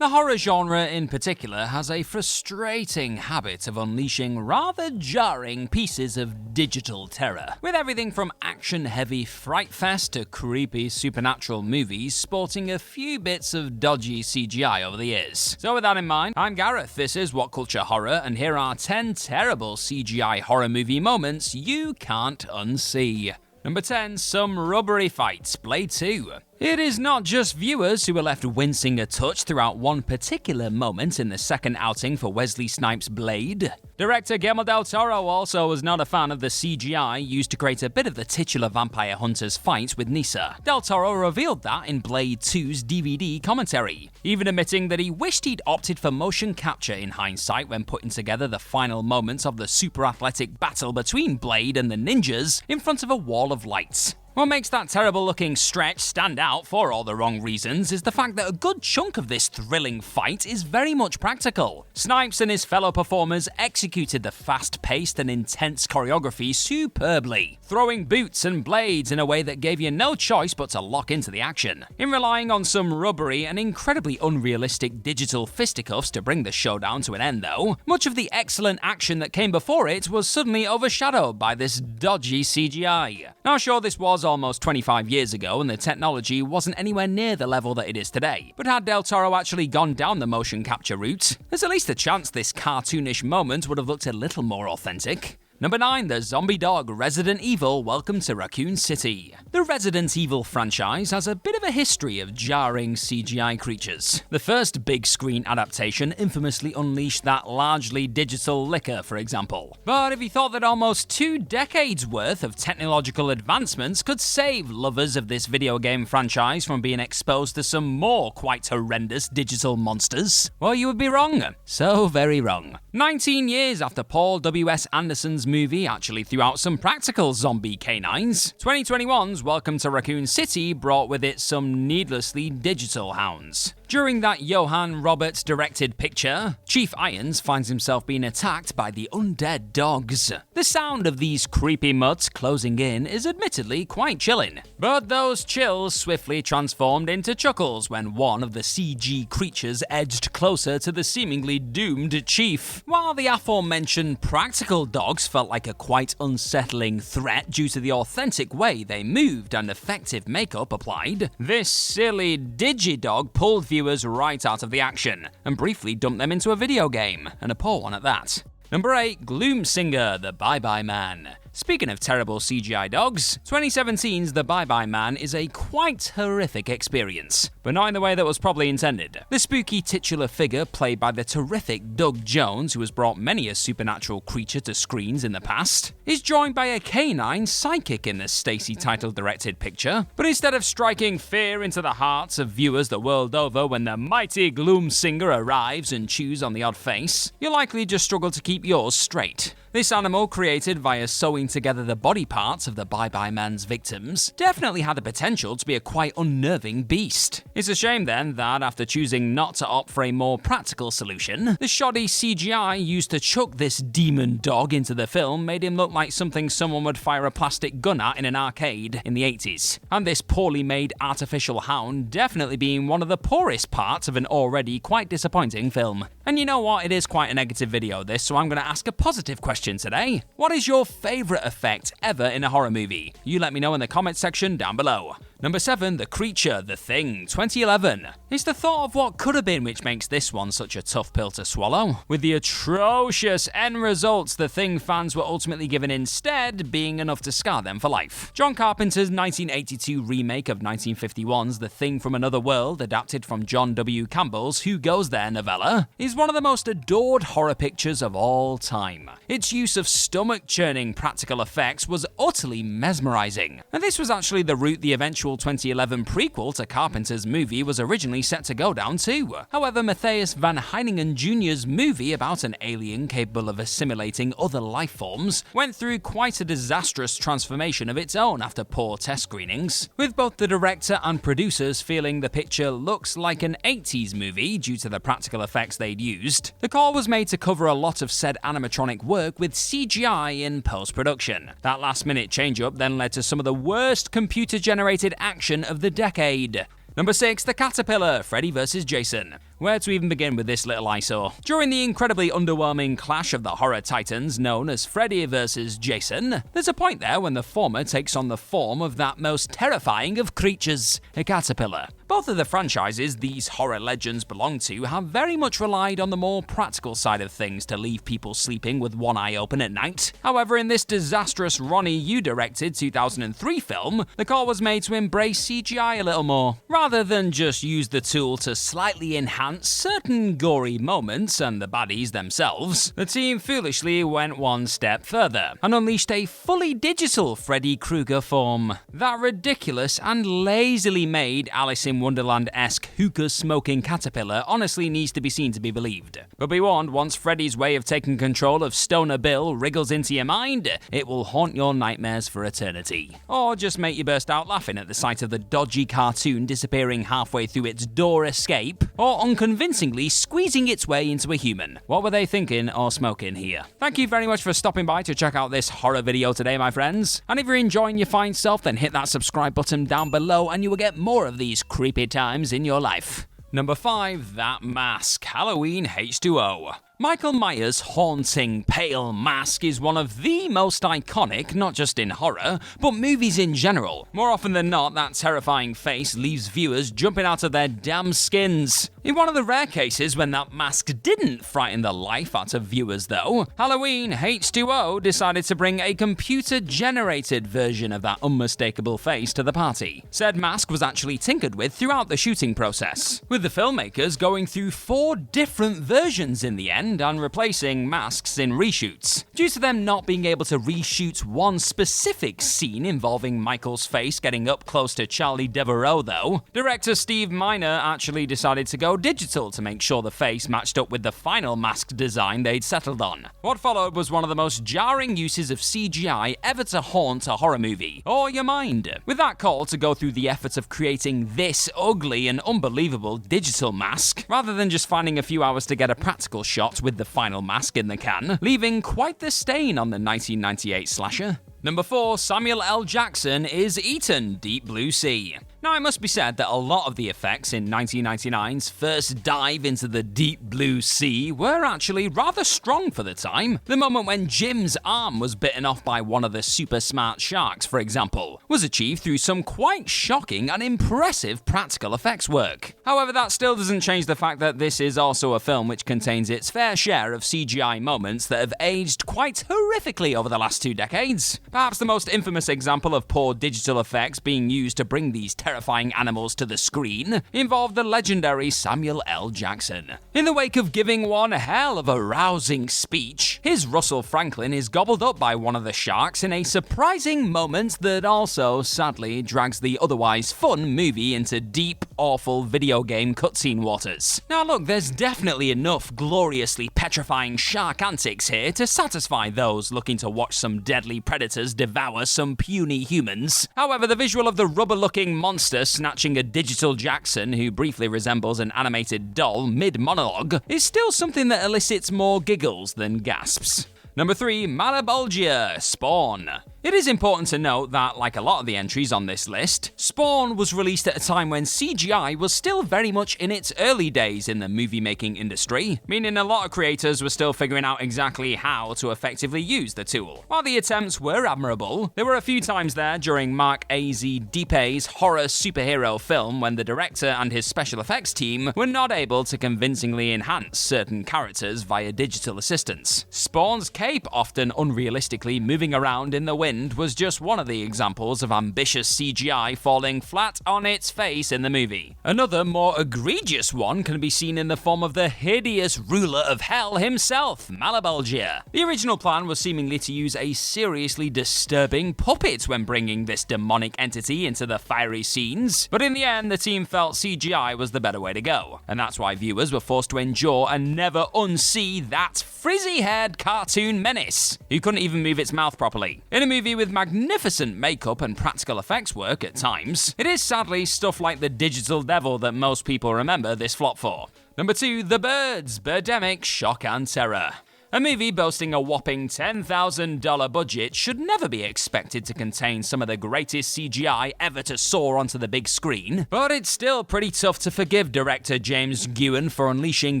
The horror genre in particular has a frustrating habit of unleashing rather jarring pieces of digital terror, with everything from action-heavy fright fest to creepy supernatural movies sporting a few bits of dodgy CGI over the years. So with that in mind, I'm Gareth, this is What Culture Horror, and here are 10 terrible CGI horror movie moments you can't unsee. Number 10, some rubbery fights, Blade 2. It is not just viewers who were left wincing a touch throughout one particular moment in the second outing for Wesley Snipes' Blade. Director Guillermo del Toro also was not a fan of the CGI used to create a bit of the titular vampire hunter's fight with Nisa. Del Toro revealed that in Blade 2's DVD commentary, even admitting that he wished he'd opted for motion capture in hindsight when putting together the final moments of the super athletic battle between Blade and the ninjas in front of a wall of lights. What makes that terrible looking stretch stand out for all the wrong reasons is the fact that a good chunk of this thrilling fight is very much practical. Snipes and his fellow performers executed the fast-paced and intense choreography superbly, throwing boots and blades in a way that gave you no choice but to lock into the action. In relying on some rubbery and incredibly unrealistic digital fisticuffs to bring the showdown to an end though, much of the excellent action that came before it was suddenly overshadowed by this dodgy CGI. Now sure, this was almost 25 years ago and the technology wasn't anywhere near the level that it is today, but had Del Toro actually gone down the motion capture route, there's at least a chance this cartoonish moment would have looked a little more authentic. Number 9, the zombie dog Resident Evil Welcome to Raccoon City. The Resident Evil franchise has a bit of a history of jarring CGI creatures. The first big screen adaptation infamously unleashed that largely digital licker, for example. But if you thought that almost 2 decades worth of technological advancements could save lovers of this video game franchise from being exposed to some more quite horrendous digital monsters, well, you would be wrong. So very wrong. 19 years after Paul W.S. Anderson's movie actually threw out some practical zombie canines, 2021's Welcome to Raccoon City brought with it some needlessly digital hounds. During that Johann Roberts directed picture, Chief Irons finds himself being attacked by the undead dogs. The sound of these creepy mutts closing in is admittedly quite chilling, but those chills swiftly transformed into chuckles when one of the CG creatures edged closer to the seemingly doomed Chief. While the aforementioned practical dogs felt like a quite unsettling threat due to the authentic way they moved and effective makeup applied, this silly digi-dog pulled viewers right out of the action and briefly dumped them into a video game, and a poor one at that. Number 8, Gloom Singer, the Bye-Bye Man. Speaking of terrible CGI dogs, 2017's The Bye-Bye Man is a quite horrific experience, but not in the way that was probably intended. The spooky titular figure played by the terrific Doug Jones, who has brought many a supernatural creature to screens in the past, is joined by a canine psychic in the Stacy title-directed picture, but instead of striking fear into the hearts of viewers the world over when the mighty Gloom Singer arrives and chews on the odd face, you'll likely just struggle to keep yours straight. This animal, created via sewing together the body parts of the Bye-Bye Man's victims, definitely had the potential to be a quite unnerving beast. It's a shame then that after choosing not to opt for a more practical solution, the shoddy CGI used to chuck this demon dog into the film made him look like something someone would fire a plastic gun at in an arcade in the 80s. And this poorly made artificial hound definitely being one of the poorest parts of an already quite disappointing film. And you know what, it is quite a negative video this, so I'm going to ask a positive question today. What is your favourite effect ever in a horror movie? You let me know in the comments section down below. Number 7, The Creature, The Thing, 2011. It's the thought of what could have been which makes this one such a tough pill to swallow, with the atrocious end results The Thing fans were ultimately given instead being enough to scar them for life. John Carpenter's 1982 remake of 1951's The Thing from Another World, adapted from John W. Campbell's Who Goes There novella, is one of the most adored horror pictures of all time. Its use of stomach-churning practical effects was utterly mesmerizing, and this was actually the route the eventual 2011 prequel to Carpenter's movie was originally set to go down too. However, Matthias Van Heiningen Jr.'s movie about an alien capable of assimilating other life forms went through quite a disastrous transformation of its own after poor test screenings, with both the director and producers feeling the picture looks like an 80s movie due to the practical effects they'd used. The call was made to cover a lot of said animatronic work with CGI in post-production. That last-minute change-up then led to some of the worst computer-generated action of the decade. Number 6, The Caterpillar, Freddy vs. Jason. Where to even begin with this little eyesore? During the incredibly underwhelming clash of the horror titans known as Freddy vs. Jason, there's a point there when the former takes on the form of that most terrifying of creatures, a caterpillar. Both of the franchises these horror legends belong to have very much relied on the more practical side of things to leave people sleeping with one eye open at night. However, in this disastrous Ronnie Yu-directed 2003 film, the call was made to embrace CGI a little more. Rather than just use the tool to slightly enhance certain gory moments and the baddies themselves, the team foolishly went one step further and unleashed a fully digital Freddy Krueger form. That ridiculous and lazily made Alice in Wonderland-esque hookah-smoking caterpillar honestly needs to be seen to be believed. But be warned, once Freddy's way of taking control of Stoner Bill wriggles into your mind, it will haunt your nightmares for eternity. Or just make you burst out laughing at the sight of the dodgy cartoon disappearing halfway through its door escape, or unconvincingly squeezing its way into a human. What were they thinking or smoking here? Thank you very much for stopping by to check out this horror video today, my friends. And if you're enjoying your fine self, then hit that subscribe button down below and you will get more of these creepy times in your life. Number 5, That Mask, Halloween H2O. Michael Myers' haunting pale mask is one of the most iconic, not just in horror, but movies in general. More often than not, that terrifying face leaves viewers jumping out of their damn skins. In one of the rare cases when that mask didn't frighten the life out of viewers though, Halloween H2O decided to bring a computer-generated version of that unmistakable face to the party. Said mask was actually tinkered with throughout the shooting process, with the filmmakers going through 4 different versions in the end and replacing masks in reshoots. Due to them not being able to reshoot one specific scene involving Michael's face getting up close to Charlie Devereaux though, director Steve Miner actually decided to go digital to make sure the face matched up with the final mask design they'd settled on. What followed was one of the most jarring uses of CGI ever to haunt a horror movie, or your mind. With that call to go through the effort of creating this ugly and unbelievable digital mask, rather than just finding a few hours to get a practical shot with the final mask in the can, leaving quite the stain on the 1998 slasher. Number 4, Samuel L. Jackson is Eaten, Deep Blue Sea. Now, it must be said that a lot of the effects in 1999's first dive into the deep blue sea were actually rather strong for the time. The moment when Jim's arm was bitten off by one of the super smart sharks, for example, was achieved through some quite shocking and impressive practical effects work. However, that still doesn't change the fact that this is also a film which contains its fair share of CGI moments that have aged quite horrifically over the last 2 decades. Perhaps the most infamous example of poor digital effects being used to bring these terrifying animals to the screen involved the legendary Samuel L. Jackson. In the wake of giving one hell of a rousing speech, his Russell Franklin is gobbled up by one of the sharks in a surprising moment that also, sadly, drags the otherwise fun movie into deep, awful video game cutscene waters. Now look, there's definitely enough gloriously petrifying shark antics here to satisfy those looking to watch some deadly predators devour some puny humans. However, the visual of the rubber-looking monster snatching a digital Jackson who briefly resembles an animated doll mid-monologue is still something that elicits more giggles than gasps. Number 3, Malabia, Spawn. It is important to note that, like a lot of the entries on this list, Spawn was released at a time when CGI was still very much in its early days in the movie-making industry, meaning a lot of creators were still figuring out exactly how to effectively use the tool. While the attempts were admirable, there were a few times there during Mark A.Z. Dipe's horror superhero film when the director and his special effects team were not able to convincingly enhance certain characters via digital assistance. Spawn's cape often unrealistically moving around in the wind was just one of the examples of ambitious CGI falling flat on its face in the movie. Another, more egregious one can be seen in the form of the hideous ruler of hell himself, Malabia. The original plan was seemingly to use a seriously disturbing puppet when bringing this demonic entity into the fiery scenes, but in the end the team felt CGI was the better way to go, and that's why viewers were forced to endure and never unsee that frizzy-haired cartoon menace, who couldn't even move its mouth properly. In a movie with magnificent makeup and practical effects work at times, it is sadly stuff like the digital devil that most people remember this flop for. Number 2, The Birds, Birdemic, Shock and Terror. A movie boasting a whopping $10,000 budget should never be expected to contain some of the greatest CGI ever to soar onto the big screen, but it's still pretty tough to forgive director James Guan for unleashing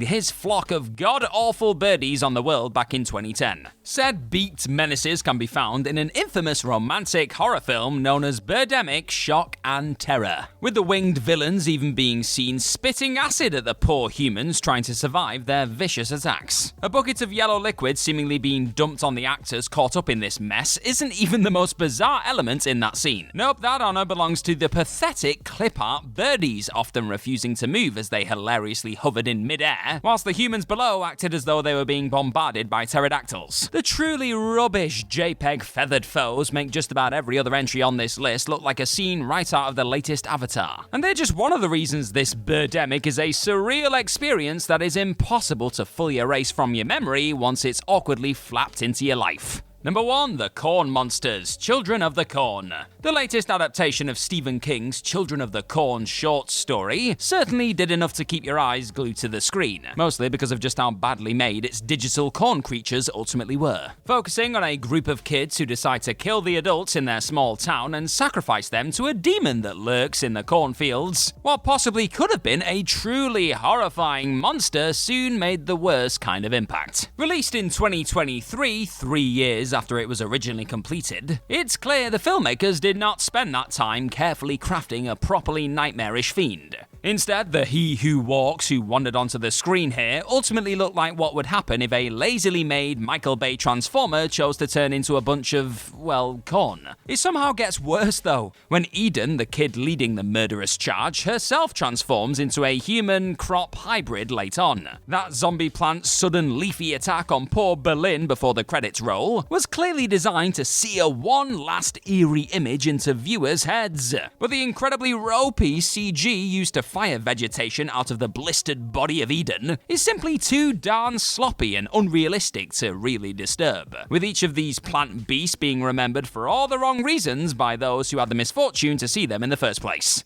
his flock of god-awful birdies on the world back in 2010. Said beaked menaces can be found in an infamous romantic horror film known as Birdemic Shock and Terror, with the winged villains even being seen spitting acid at the poor humans trying to survive their vicious attacks. A bucket of yellow liquid seemingly being dumped on the actors caught up in this mess isn't even the most bizarre element in that scene. Nope, that honour belongs to the pathetic clip art birdies, often refusing to move as they hilariously hovered in mid-air, whilst the humans below acted as though they were being bombarded by pterodactyls. The truly rubbish JPEG feathered foes make just about every other entry on this list look like a scene right out of the latest Avatar. And they're just one of the reasons this Birdemic is a surreal experience that is impossible to fully erase from your memory once it's awkwardly flapped into your life. Number 1. The Corn Monsters, Children of the Corn. The latest adaptation of Stephen King's Children of the Corn short story certainly did enough to keep your eyes glued to the screen, mostly because of just how badly made its digital corn creatures ultimately were. Focusing on a group of kids who decide to kill the adults in their small town and sacrifice them to a demon that lurks in the cornfields, what possibly could have been a truly horrifying monster soon made the worst kind of impact. Released in 2023, 3 years after it was originally completed, it's clear the filmmakers did not spend that time carefully crafting a properly nightmarish fiend. Instead, the he who walks who wandered onto the screen here ultimately looked like what would happen if a lazily made Michael Bay Transformer chose to turn into a bunch of, well, corn. It somehow gets worse though, when Eden, the kid leading the murderous charge, herself transforms into a human crop hybrid late on. That zombie plant's sudden leafy attack on poor Berlin before the credits roll was clearly designed to sear one last eerie image into viewers' heads. But the incredibly ropey CG used to fire vegetation out of the blistered body of Eden is simply too darn sloppy and unrealistic to really disturb, with each of these plant beasts being remembered for all the wrong reasons by those who had the misfortune to see them in the first place.